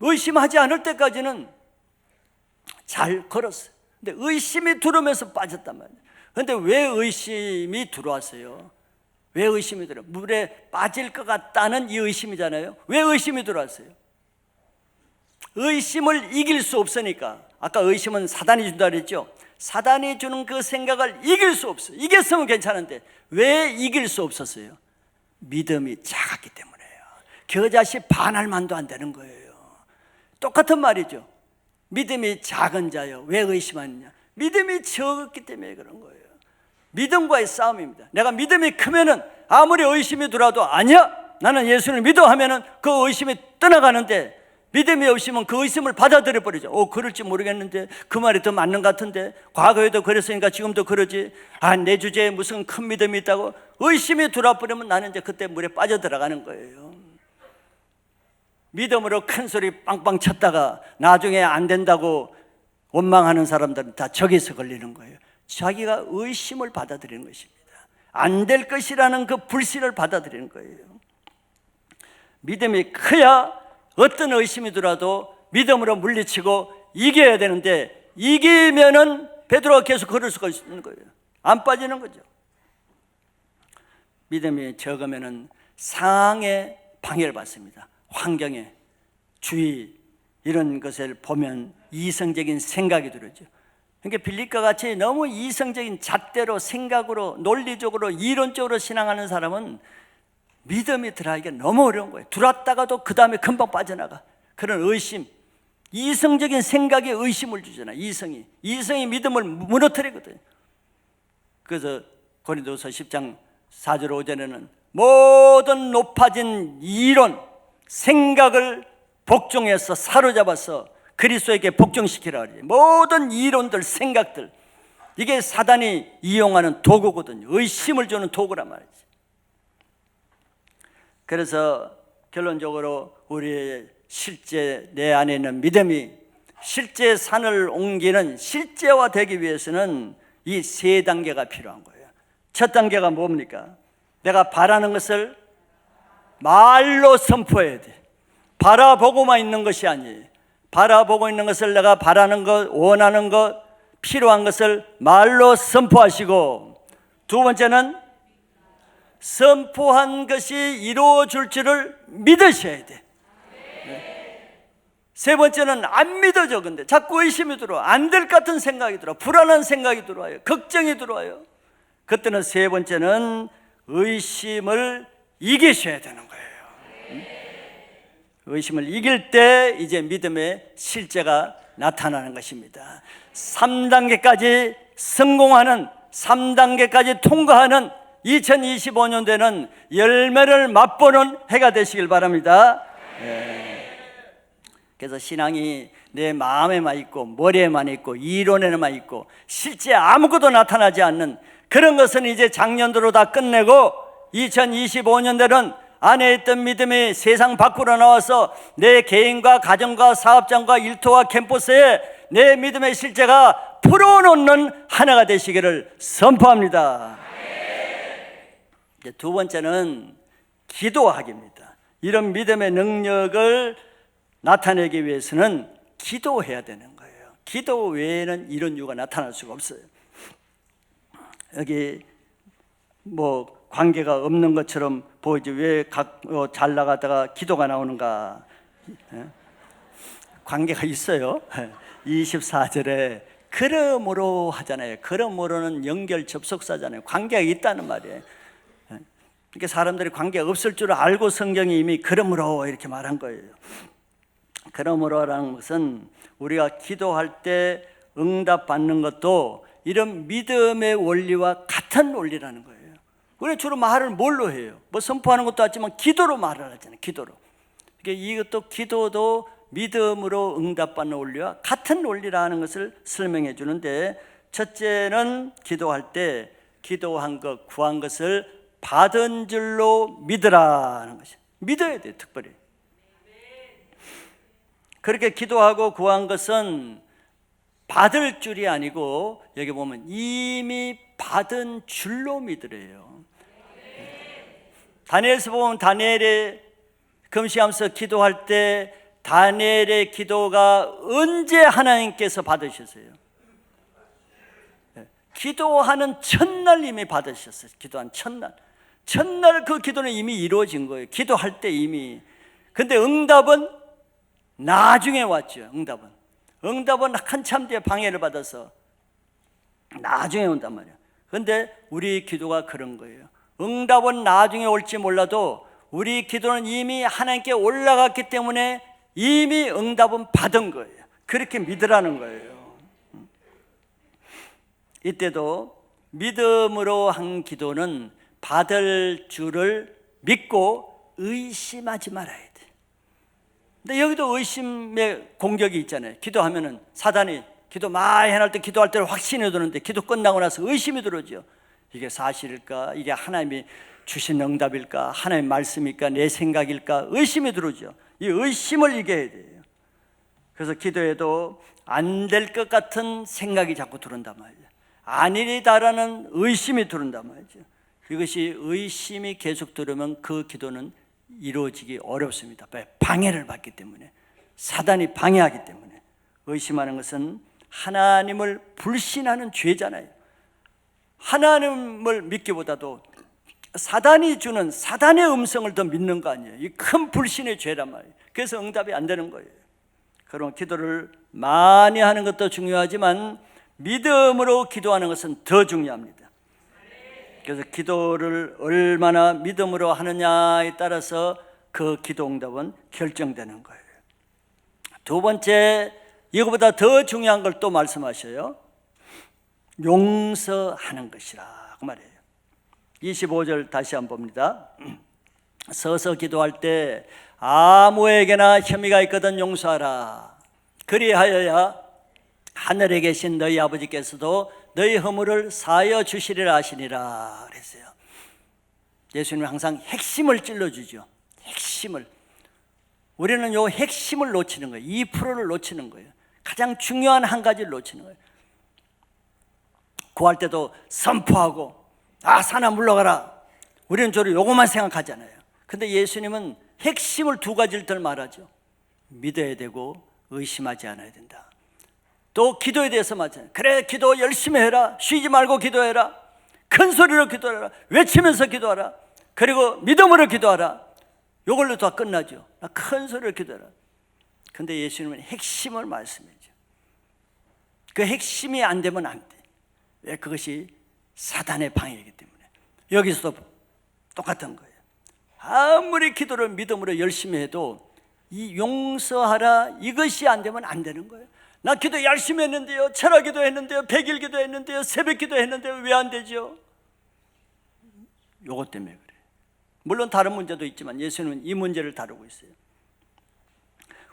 의심하지 않을 때까지는 잘 걸었어요. 근데 의심이 들어오면서 빠졌단 말이에요. 그런데 왜 의심이 들어왔어요? 왜 의심이 들어요? 물에 빠질 것 같다는 이 의심이잖아요. 왜 의심이 들어왔어요? 의심을 이길 수 없으니까. 아까 의심은 사단이 준다 그랬죠. 사단이 주는 그 생각을 이길 수 없어요. 이겼으면 괜찮은데 왜 이길 수 없었어요? 믿음이 작았기 때문에요. 겨자씨 반 알만도 안 되는 거예요. 똑같은 말이죠. 믿음이 작은 자요 왜 의심하느냐, 믿음이 적었기 때문에 그런 거예요. 믿음과의 싸움입니다. 내가 믿음이 크면은 아무리 의심이 들어도 아니야, 나는 예수를 믿어 하면은 그 의심이 떠나가는데, 믿음이 없으면 그 의심을 받아들여 버리죠. 그럴지 모르겠는데, 그 말이 더 맞는 것 같은데, 과거에도 그랬으니까 지금도 그러지, 내 주제에 무슨 큰 믿음이 있다고 의심이 들어와 버리면 나는 이제 그때 물에 빠져들어가는 거예요. 믿음으로 큰 소리 빵빵 쳤다가 나중에 안 된다고 원망하는 사람들은 다 저기서 걸리는 거예요. 자기가 의심을 받아들이는 것입니다. 안 될 것이라는 그 불신을 받아들이는 거예요. 믿음이 커야 어떤 의심이 들어도 믿음으로 물리치고 이겨야 되는데, 이기면은 베드로가 계속 걸을 수가 있는 거예요. 안 빠지는 거죠. 믿음이 적으면은 상황에 방해를 받습니다. 환경에, 주의, 이런 것을 보면 이성적인 생각이 들어죠. 그러니까 빌립과 같이 너무 이성적인 잣대로, 생각으로, 논리적으로, 이론적으로 신앙하는 사람은 믿음이 들어가기가 너무 어려운 거예요. 들어왔다가도 그 다음에 금방 빠져나가. 그런 의심, 이성적인 생각에 의심을 주잖아요. 이성이 믿음을 무너뜨리거든요. 그래서 고린도서 10장 4절 5절에는 모든 높아진 이론, 생각을 복종해서 사로잡아서 그리스도에게 복종시키라 그래요. 모든 이론들, 생각들, 이게 사단이 이용하는 도구거든요. 의심을 주는 도구란 말이지. 그래서 결론적으로 우리의 실제 내 안에 있는 믿음이 실제 산을 옮기는 실제화되기 위해서는 이 세 단계가 필요한 거예요. 첫 단계가 뭡니까? 내가 바라는 것을 말로 선포해야 돼. 바라보고만 있는 것이 아니에요. 바라보고 있는 것을 내가 바라는 것, 원하는 것, 필요한 것을 말로 선포하시고, 두 번째는 선포한 것이 이루어질 줄을 믿으셔야 돼. 세 번째는 안 믿어져. 근데 자꾸 의심이 들어와. 안 될 것 같은 생각이 들어와. 불안한 생각이 들어와요. 걱정이 들어와요. 그때는 세 번째는 의심을 이기셔야 되는 거예요. 의심을 이길 때 이제 믿음의 실제가 나타나는 것입니다. 3단계까지 성공하는, 3단계까지 통과하는 2025년도에는 열매를 맛보는 해가 되시길 바랍니다. 그래서 신앙이 내 마음에만 있고 머리에만 있고 이론에만 있고 실제 아무것도 나타나지 않는 그런 것은 이제 작년도로 다 끝내고 2025년도는 안에 있던 믿음이 세상 밖으로 나와서 내 개인과 가정과 사업장과 일터와 캠퍼스에 내 믿음의 실제가 풀어놓는 하나가 되시기를 선포합니다. 이제 두 번째는 기도하기입니다. 이런 믿음의 능력을 나타내기 위해서는 기도해야 되는 거예요. 기도 외에는 이런 이유가 나타날 수가 없어요. 여기 뭐 관계가 없는 것처럼 보이지 왜 잘 나가다가 기도가 나오는가? 관계가 있어요. 24절에 그러므로 하잖아요. 그러므로는 연결 접속사잖아요. 관계가 있다는 말이에요. 그러니까 사람들이 관계가 없을 줄 알고 성경이 이미 그러므로 이렇게 말한 거예요. 그러므로라는 것은 우리가 기도할 때 응답받는 것도 이런 믿음의 원리와 같은 원리라는 거예요. 우리 주로 말을 뭘로 해요? 뭐 선포하는 것도 하지만 기도로 말을 하잖아요. 기도로. 그러니까 이것도 기도도 믿음으로 응답받는 원리와 같은 원리라는 것을 설명해 주는데, 첫째는 기도할 때 기도한 것, 구한 것을 받은 줄로 믿으라는 것이에요. 믿어야 돼요. 특별히. 그렇게 기도하고 구한 것은 받을 줄이 아니고 여기 보면 이미 받은 줄로 믿으래요. 다니엘서 보면 다니엘의 금식하면서 기도할 때 다니엘의 기도가 언제 하나님께서 받으셨어요? 기도하는 첫날 이미 받으셨어요. 기도한 첫날 그 기도는 이미 이루어진 거예요. 기도할 때 이미. 근데 응답은 나중에 왔죠. 응답은 한참 뒤에 방해를 받아서 나중에 온단 말이에요. 그런데 우리 기도가 그런 거예요. 응답은 나중에 올지 몰라도 우리 기도는 이미 하나님께 올라갔기 때문에 이미 응답은 받은 거예요. 그렇게 믿으라는 거예요. 이때도 믿음으로 한 기도는 받을 줄을 믿고 의심하지 말아야 돼. 근데 여기도 의심의 공격이 있잖아요. 기도하면은 사단이 기도 많이 해놓을 때 기도할 때는 확신이 드는데 기도 끝나고 나서 의심이 들어오죠. 이게 사실일까? 이게 하나님이 주신 응답일까? 하나님의 말씀일까? 내 생각일까? 의심이 들어오죠. 이 의심을 이겨야 돼요. 그래서 기도해도 안 될 것 같은 생각이 자꾸 들어온단 말이죠. 아니리다라는 의심이 들어온단 말이죠. 이것이 의심이 계속 들으면 그 기도는 이루어지기 어렵습니다. 방해를 받기 때문에, 사단이 방해하기 때문에. 의심하는 것은 하나님을 불신하는 죄잖아요. 하나님을 믿기보다도 사단이 주는 사단의 음성을 더 믿는 거 아니에요. 이 큰 불신의 죄란 말이에요. 그래서 응답이 안 되는 거예요. 그럼 기도를 많이 하는 것도 중요하지만 믿음으로 기도하는 것은 더 중요합니다. 그래서 기도를 얼마나 믿음으로 하느냐에 따라서 그 기도 응답은 결정되는 거예요. 두 번째, 이거보다 더 중요한 걸 또 말씀하셔요. 용서하는 것이라 그 말이에요. 25절 다시 한번 봅니다. 서서 기도할 때 아무에게나 혐의가 있거든 용서하라. 그리하여야 하늘에 계신 너희 아버지께서도 너희 허물을 사하여 주시리라 하시니라 그랬어요. 예수님은 항상 핵심을 찔러주죠. 핵심을. 우리는 요 핵심을 놓치는 거예요. 2%를 놓치는 거예요. 가장 중요한 한 가지를 놓치는 거예요. 구할 때도 선포하고 사나 물러가라. 우리는 주로 요것만 생각하잖아요. 근데 예수님은 핵심을 2가지를 더 말하죠. 믿어야 되고 의심하지 않아야 된다. 또 기도에 대해서 마찬가지. 그래, 기도 열심히 해라. 쉬지 말고 기도해라. 큰 소리로 기도하라. 외치면서 기도하라. 그리고 믿음으로 기도하라. 이걸로 다 끝나죠. 큰 소리로 기도하라. 근데 예수님은 핵심을 말씀해줘. 그 핵심이 안 되면 안 돼. 왜? 그것이 사단의 방해이기 때문에. 여기서도 똑같은 거예요. 아무리 기도를 믿음으로 열심히 해도 이 용서하라 이것이 안 되면 안 되는 거예요. 나 기도 열심히 했는데요, 철학 기도 했는데요, 100일 기도 했는데요, 새벽 기도 했는데요, 왜 안 되죠? 요것 때문에 그래요. 물론 다른 문제도 있지만 예수님은 이 문제를 다루고 있어요.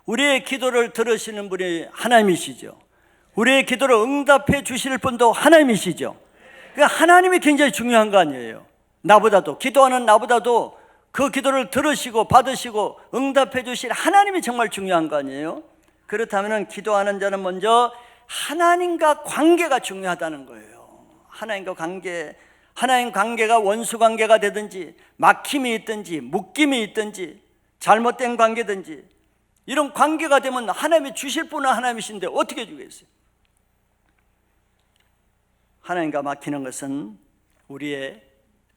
우리의 기도를 들으시는 분이 하나님이시죠. 우리의 기도를 응답해 주실 분도 하나님이시죠. 그러니까 하나님이 굉장히 중요한 거 아니에요. 나보다도, 기도하는 나보다도 그 기도를 들으시고 받으시고 응답해 주실 하나님이 정말 중요한 거 아니에요. 그렇다면 기도하는 자는 먼저 하나님과 관계가 중요하다는 거예요. 하나님과 관계, 하나님 관계가 원수 관계가 되든지 막힘이 있든지 묶임이 있든지 잘못된 관계든지 이런 관계가 되면 하나님이 주실 분은 하나님이신데 어떻게 주겠어요? 하나님과 막히는 것은 우리의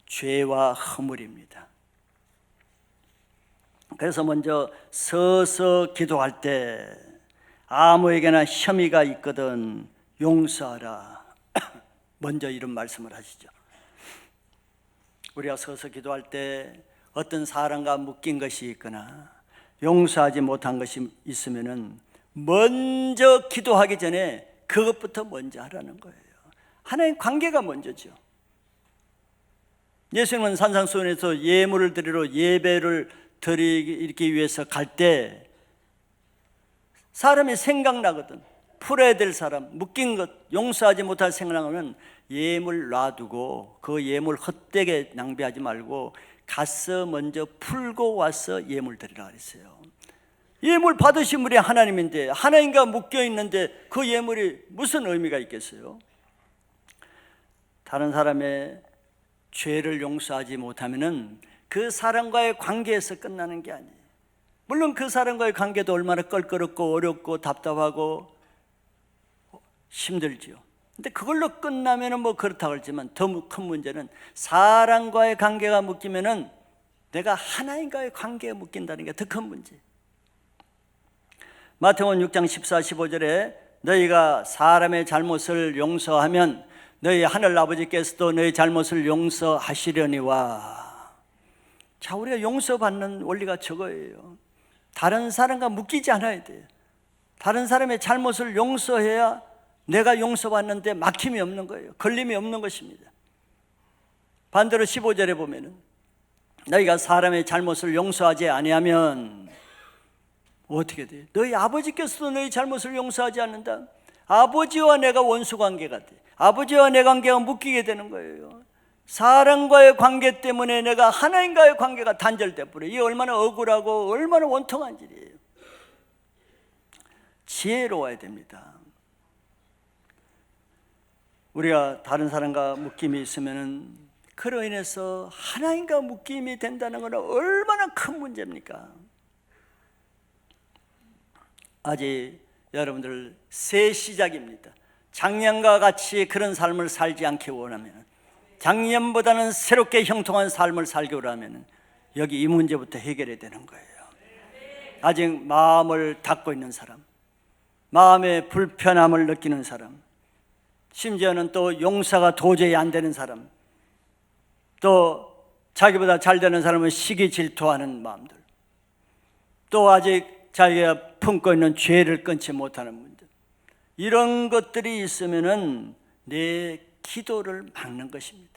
죄와 허물입니다. 그래서 먼저 서서 기도할 때 아무에게나 혐의가 있거든 용서하라. 먼저 이런 말씀을 하시죠. 우리가 서서 기도할 때 어떤 사람과 묶인 것이 있거나 용서하지 못한 것이 있으면은 먼저 기도하기 전에 그것부터 먼저 하라는 거예요. 하나님 관계가 먼저죠. 예수님은 산상수훈에서 예물을 드리러 예배를 드리기 위해서 갈 때 사람이 생각나거든. 풀어야 될 사람, 묶인 것, 용서하지 못할 생각나면 예물 놔두고 그 예물 헛되게 낭비하지 말고 가서 먼저 풀고 와서 예물 드리라 그랬어요. 예물 받으신 분이 하나님인데 하나님과 묶여 있는데 그 예물이 무슨 의미가 있겠어요? 다른 사람의 죄를 용서하지 못하면은 그 사람과의 관계에서 끝나는 게 아니에요. 물론 그 사람과의 관계도 얼마나 껄끄럽고 어렵고 답답하고 힘들지요. 근데 그걸로 끝나면은 뭐 그렇다고 하지만 더 큰 문제는 사람과의 관계가 묶이면은 내가 하나님과의 관계가 묶인다는 게 더 큰 문제. 마태복음 6장 14, 15절에 너희가 사람의 잘못을 용서하면 너희 하늘 아버지께서도 너희 잘못을 용서하시려니와. 자, 우리가 용서받는 원리가 저거예요. 다른 사람과 묶이지 않아야 돼요. 다른 사람의 잘못을 용서해야 내가 용서받는데 막힘이 없는 거예요. 걸림이 없는 것입니다. 반대로 15절에 보면은 너희가 사람의 잘못을 용서하지 아니하면 어떻게 돼요? 너희 아버지께서도 너희 잘못을 용서하지 않는다. 아버지와 내가 원수 관계가 돼. 아버지와 내 관계가 묶이게 되는 거예요. 사람과의 관계 때문에 내가 하나님과의 관계가 단절돼 버려요. 이게 얼마나 억울하고 얼마나 원통한 일이에요. 지혜로워야 됩니다. 우리가 다른 사람과 묶임이 있으면은 그로 인해서 하나님과 묶임이 된다는 것은 얼마나 큰 문제입니까? 아직 여러분들 새 시작입니다. 작년과 같이 그런 삶을 살지 않기 원하면, 작년보다는 새롭게 형통한 삶을 살기 원하면 여기 이 문제부터 해결해야 되는 거예요. 아직 마음을 닫고 있는 사람, 마음의 불편함을 느끼는 사람, 심지어는 또 용서가 도저히 안 되는 사람, 또 자기보다 잘 되는 사람은 시기 질투하는 마음들, 또 아직 자기가 품고 있는 죄를 끊지 못하는 문제, 이런 것들이 있으면은 내 기도를 막는 것입니다.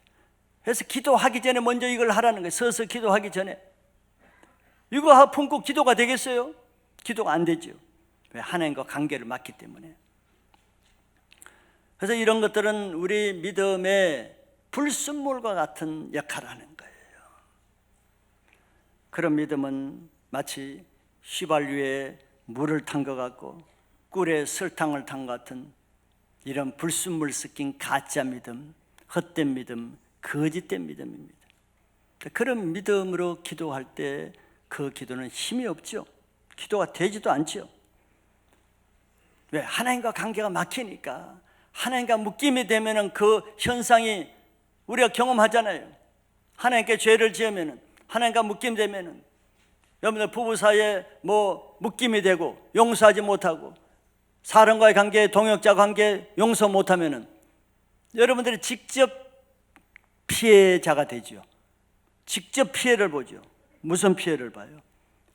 그래서 기도하기 전에 먼저 이걸 하라는 거예요. 서서 기도하기 전에 이거 품고 기도가 되겠어요? 기도가 안 되죠. 왜? 하나님과 관계를 막기 때문에. 그래서 이런 것들은 우리 믿음의 불순물과 같은 역할을 하는 거예요. 그런 믿음은 마치 휘발유에 물을 탄 것 같고 꿀에 설탕을 탄 것 같은 이런 불순물 섞인 가짜 믿음, 헛된 믿음, 거짓된 믿음입니다. 그런 믿음으로 기도할 때 그 기도는 힘이 없죠. 기도가 되지도 않죠. 왜? 하나님과 관계가 막히니까. 하나님과 묶임이 되면은 그 현상이 우리가 경험하잖아요. 하나님께 죄를 지으면은, 하나님과 묶임 되면은, 여러분들 부부 사이에 묶임이 되고 용서하지 못하고 사람과의 관계, 동역자 관계 용서 못하면은 여러분들이 직접 피해자가 되죠. 직접 피해를 보죠. 무슨 피해를 봐요?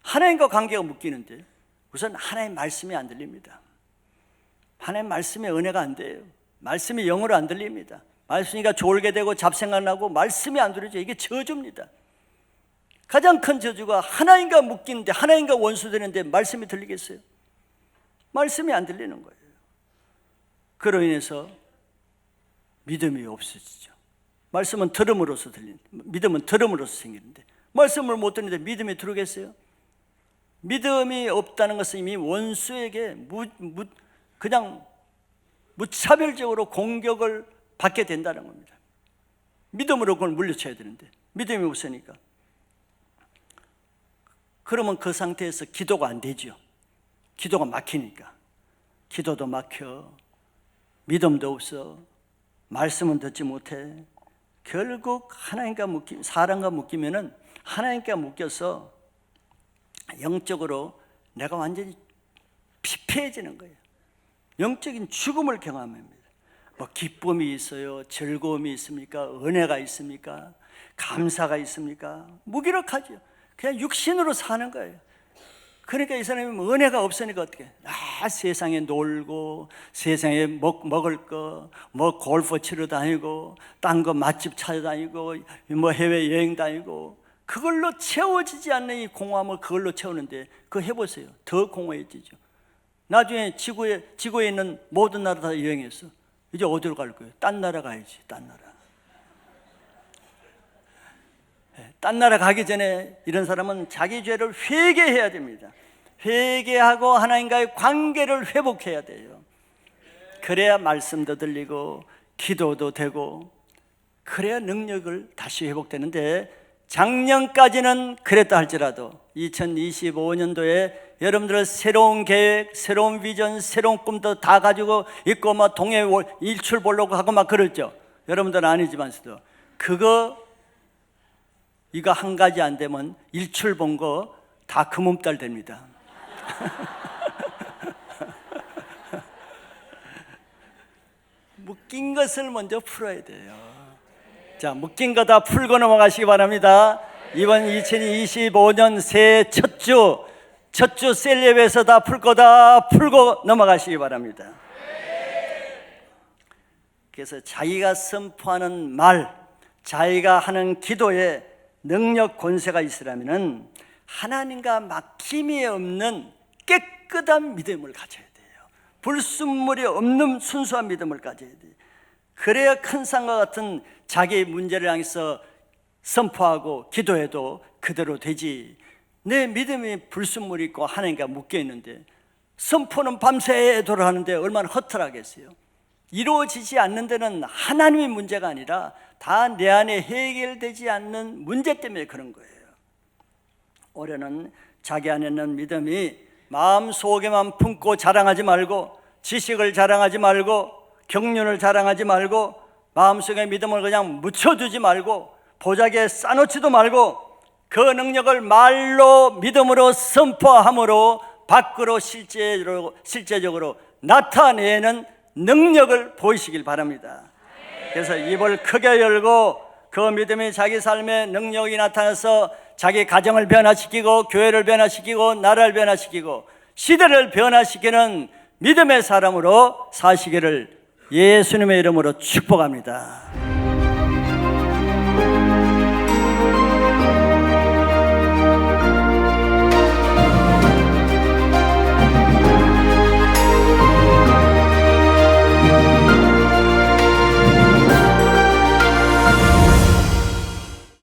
하나님과 관계가 묶이는데 우선 하나님 말씀이 안 들립니다. 하나님 말씀의 은혜가 안 돼요. 말씀이 영으로 안 들립니다. 말씀이니까 졸게 되고 잡생각나고 말씀이 안 들리죠. 이게 저주입니다. 가장 큰 저주가 하나님과 묶이는데, 하나님과 원수되는데 말씀이 들리겠어요? 말씀이 안 들리는 거예요. 그로 인해서 믿음이 없어지죠. 말씀은 들음으로써 믿음은 들음으로써 생기는데 말씀을 못 듣는데 믿음이 들어오겠어요? 믿음이 없다는 것은 이미 원수에게 그냥 무차별적으로 공격을 받게 된다는 겁니다. 믿음으로 그걸 물리쳐야 되는데 믿음이 없으니까. 그러면 그 상태에서 기도가 안 되죠. 기도가 막히니까. 기도도 막혀, 믿음도 없어, 말씀은 듣지 못해. 결국 하나님과 사람과 묶이면은 하나님과 묶여서 영적으로 내가 완전히 피폐해지는 거예요. 영적인 죽음을 경험합니다. 기쁨이 있어요? 즐거움이 있습니까? 은혜가 있습니까? 감사가 있습니까? 무기력하죠. 그냥 육신으로 사는 거예요. 그러니까 이 사람이 은혜가 없으니까 어떻게? 세상에 놀고, 세상에 먹을 거, 골프 치러 다니고, 딴 거 맛집 찾아다니고, 해외여행 다니고, 그걸로 채워지지 않는 이 공허함을 그걸로 채우는데, 그거 해보세요. 더 공허해지죠. 나중에 지구에 있는 모든 나라 다 여행했어. 이제 어디로 갈 거예요? 딴 나라 가야지. 딴 나라. 딴 나라 가기 전에 이런 사람은 자기 죄를 회개해야 됩니다. 회개하고 하나님과의 관계를 회복해야 돼요. 그래야 말씀도 들리고 기도도 되고, 그래야 능력을 다시 회복되는데, 작년까지는 그랬다 할지라도 2025년도에 여러분들 새로운 계획, 새로운 비전, 새로운 꿈도 다 가지고 있고 동해 일출 보려고 하고 그랬죠. 여러분들은 아니지만서도 이거 한 가지 안 되면 일출 본 거 다 그 몸딸 됩니다. 묶인 것을 먼저 풀어야 돼요. 자, 묶인 거 다 풀고 넘어가시기 바랍니다. 이번 2025년 새해 첫 주 셀 예배에서 다 풀 거 다 풀고 넘어가시기 바랍니다. 그래서 자기가 선포하는 말, 자기가 하는 기도에 능력 권세가 있으려면 하나님과 막힘이 없는 깨끗한 믿음을 가져야 돼요. 불순물이 없는 순수한 믿음을 가져야 돼요. 그래야 큰 산과 같은 자기 문제를 향해서 선포하고 기도해도 그대로 되지. 내 믿음이 불순물이 있고 하나님과 묶여 있는데 선포는 밤새도록 하는데 얼마나 허탈하겠어요. 이루어지지 않는 데는 하나님의 문제가 아니라 다 내 안에 해결되지 않는 문제 때문에 그런 거예요. 올해는 자기 안에 있는 믿음이 마음속에만 품고 자랑하지 말고, 지식을 자랑하지 말고, 경륜을 자랑하지 말고, 마음속에 믿음을 그냥 묻혀두지 말고, 보자기에 싸놓지도 말고, 그 능력을 말로 믿음으로 선포함으로 밖으로 실제적으로 나타내는 능력을 보이시길 바랍니다. 그래서 입을 크게 열고 그 믿음이 자기 삶의 능력이 나타나서 자기 가정을 변화시키고, 교회를 변화시키고, 나라를 변화시키고, 시대를 변화시키는 믿음의 사람으로 사시기를 예수님의 이름으로 축복합니다.